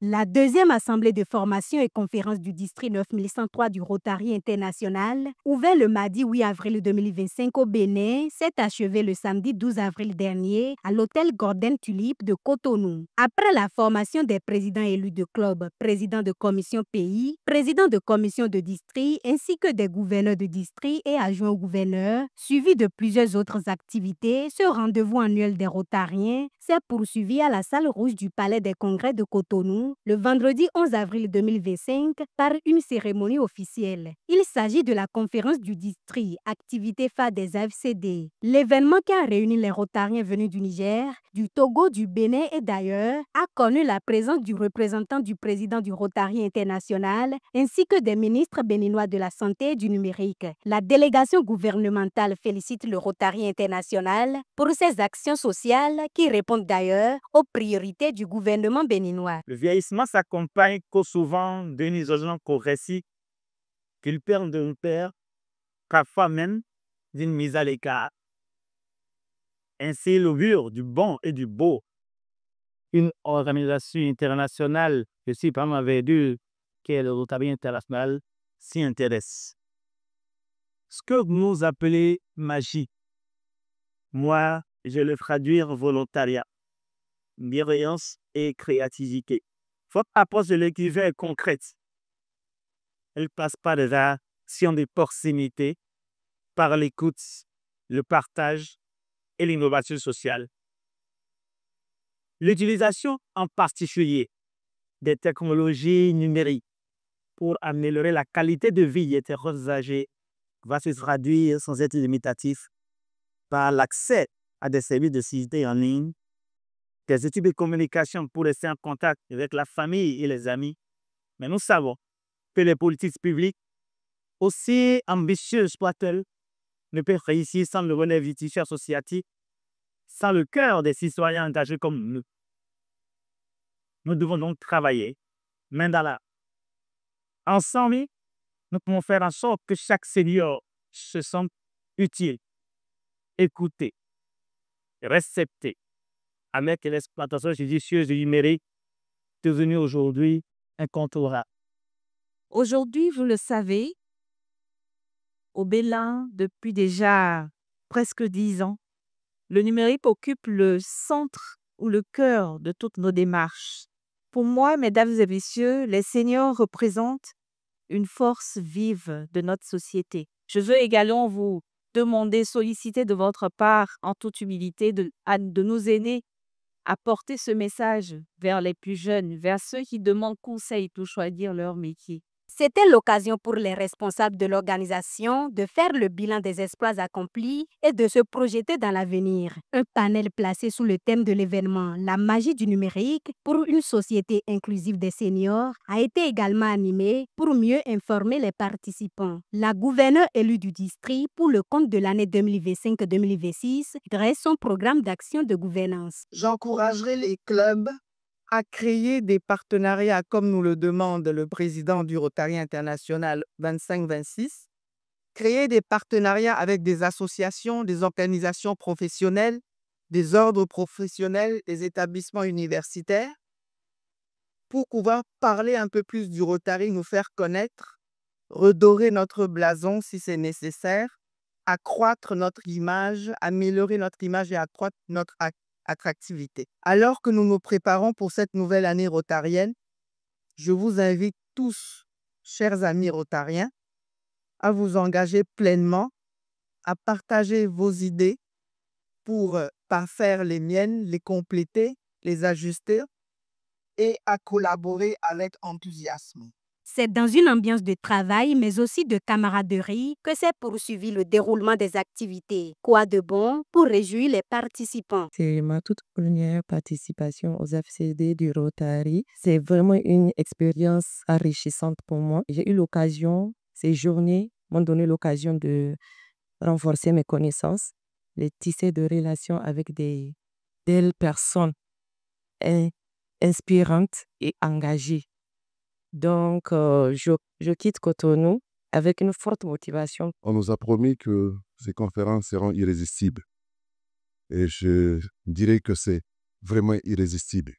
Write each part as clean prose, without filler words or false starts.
La deuxième assemblée de formation et conférence du district 9103 du Rotary International, ouvert le mardi 8 avril 2025 au Bénin, s'est achevée le samedi 12 avril dernier à l'hôtel Gordon Tulip de Cotonou. Après la formation des présidents élus de club, présidents de commission pays, présidents de commission de district ainsi que des gouverneurs de district et adjoints au gouverneur, suivi de plusieurs autres activités, ce rendez-vous annuel des Rotariens s'est poursuivi à la salle rouge du Palais des Congrès de Cotonou le vendredi 11 avril 2025 par une cérémonie officielle. Il s'agit de la conférence du district, activité phare des AFCD. L'événement qui a réuni les Rotariens venus du Niger, du Togo, du Bénin et d'ailleurs a connu la présence du représentant du président du Rotary International ainsi que des ministres béninois de la Santé et du Numérique. La délégation gouvernementale félicite le Rotary International pour ses actions sociales qui répondent d'ailleurs aux priorités du gouvernement béninois. Le vieillissement s'accompagne souvent d'un isolement progressif qu'il perd d'un père, parfois même d'une mise à l'écart. Ainsi, l'augure du bon et du beau, une organisation internationale, je suis pas avec eux, qui est le Rotary International, s'y intéresse. Ce que vous appelez magie, moi, je le traduire volontariat, bienveillance et créativité. Votre approche de l'écrivain est concrète. Elle passe par des actions de proximité, par l'écoute, le partage et l'innovation sociale. L'utilisation en particulier des technologies numériques pour améliorer la qualité de vie des personnes âgées va se traduire sans être limitatif par l'accès à des services de sécurité en ligne, des outils de communication pour rester en contact avec la famille et les amis. Mais nous savons que les politiques publiques, aussi ambitieuses soient-elles, ne peuvent réussir sans le relais viticien associatif, sans le cœur des citoyens engagés comme nous. Nous devons donc travailler main dans la main. Ensemble, nous pouvons faire en sorte que chaque senior se sente utile, écouté, respecté, avec l'exploitation judicieuse du numérique devenue aujourd'hui incontournable. Aujourd'hui, vous le savez, au Bénin, depuis déjà presque 10 ans, le numérique occupe le centre ou le cœur de toutes nos démarches. Pour moi, mesdames et messieurs, les seniors représentent une force vive de notre société. Je veux également vous demander, solliciter de votre part, en toute humilité, de nos aînés, à porter ce message vers les plus jeunes, vers ceux qui demandent conseil pour choisir leur métier. C'était l'occasion pour les responsables de l'organisation de faire le bilan des exploits accomplis et de se projeter dans l'avenir. Un panel placé sous le thème de l'événement « La magie du numérique pour une société inclusive des seniors » a été également animé pour mieux informer les participants. La gouverneure élue du district pour le compte de l'année 2025-2026 dresse son programme d'action de gouvernance. J'encouragerai les clubs à créer des partenariats comme nous le demande le président du Rotary International 25-26, créer des partenariats avec des associations, des organisations professionnelles, des ordres professionnels, des établissements universitaires, pour pouvoir parler un peu plus du Rotary, nous faire connaître, redorer notre blason si c'est nécessaire, accroître notre image, améliorer notre image et accroître notre attractivité. Alors que nous nous préparons pour cette nouvelle année rotarienne, je vous invite tous, chers amis rotariens, à vous engager pleinement, à partager vos idées pour parfaire les miennes, les compléter, les ajuster et à collaborer avec enthousiasme. C'est dans une ambiance de travail, mais aussi de camaraderie, que s'est poursuivi le déroulement des activités. Quoi de bon pour réjouir les participants? C'est ma toute première participation aux FCD du Rotary. C'est vraiment une expérience enrichissante pour moi. J'ai eu l'occasion, ces journées m'ont donné l'occasion de renforcer mes connaissances, de tisser de relations avec des belles personnes inspirantes et engagées. Donc, je quitte Cotonou avec une forte motivation. On nous a promis que ces conférences seront irrésistibles. Et je dirais que c'est vraiment irrésistible.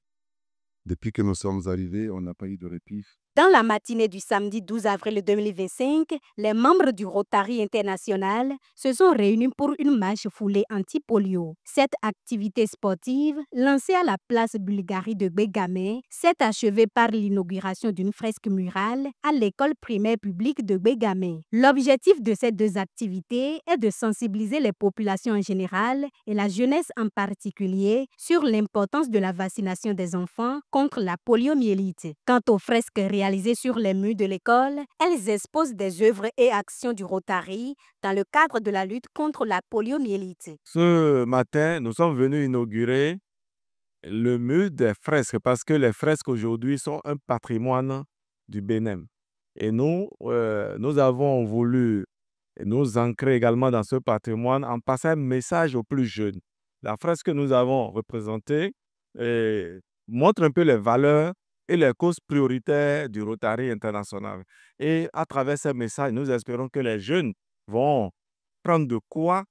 Depuis que nous sommes arrivés, on n'a pas eu de répit. Dans la matinée du samedi 12 avril 2025, les membres du Rotary International se sont réunis pour une marche foulée anti-polio. Cette activité sportive, lancée à la place Bulgarie de Gbegame, s'est achevée par l'inauguration d'une fresque murale à l'école primaire publique de Gbegame. L'objectif de ces deux activités est de sensibiliser les populations en général et la jeunesse en particulier sur l'importance de la vaccination des enfants contre la poliomyélite. Quant aux fresques réalisées sur les murs de l'école, elles exposent des œuvres et actions du Rotary dans le cadre de la lutte contre la poliomyélite. Ce matin, nous sommes venus inaugurer le mur des fresques parce que les fresques aujourd'hui sont un patrimoine du Bénin. Et nous avons voulu nous ancrer également dans ce patrimoine en passant un message aux plus jeunes. La fresque que nous avons représentée montre un peu les valeurs et les causes prioritaires du Rotary International. Et à travers ce message, nous espérons que les jeunes vont prendre de quoi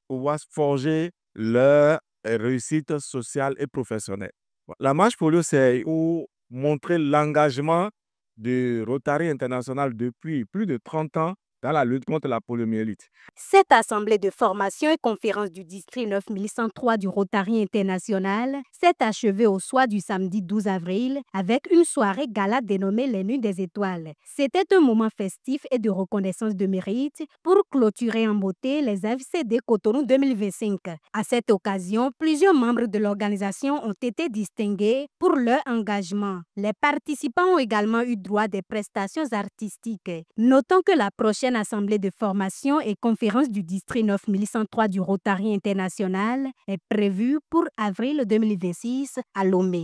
pouvoir forger leur réussite sociale et professionnelle. La marche polio, c'est pour montrer l'engagement du Rotary International depuis plus de 30 ans dans la lutte contre la poliomyélite. Cette assemblée de formation et conférence du district 9103 du Rotary International s'est achevée au soir du samedi 12 avril avec une soirée gala dénommée les Nuits des Étoiles. C'était un moment festif et de reconnaissance de mérite pour clôturer en beauté les AFCD Cotonou 2025. À cette occasion, plusieurs membres de l'organisation ont été distingués pour leur engagement. Les participants ont également eu droit à des prestations artistiques. Notons que la prochaine assemblée de formation et conférence du district 9103 du Rotary International est prévue pour avril 2026 à Lomé.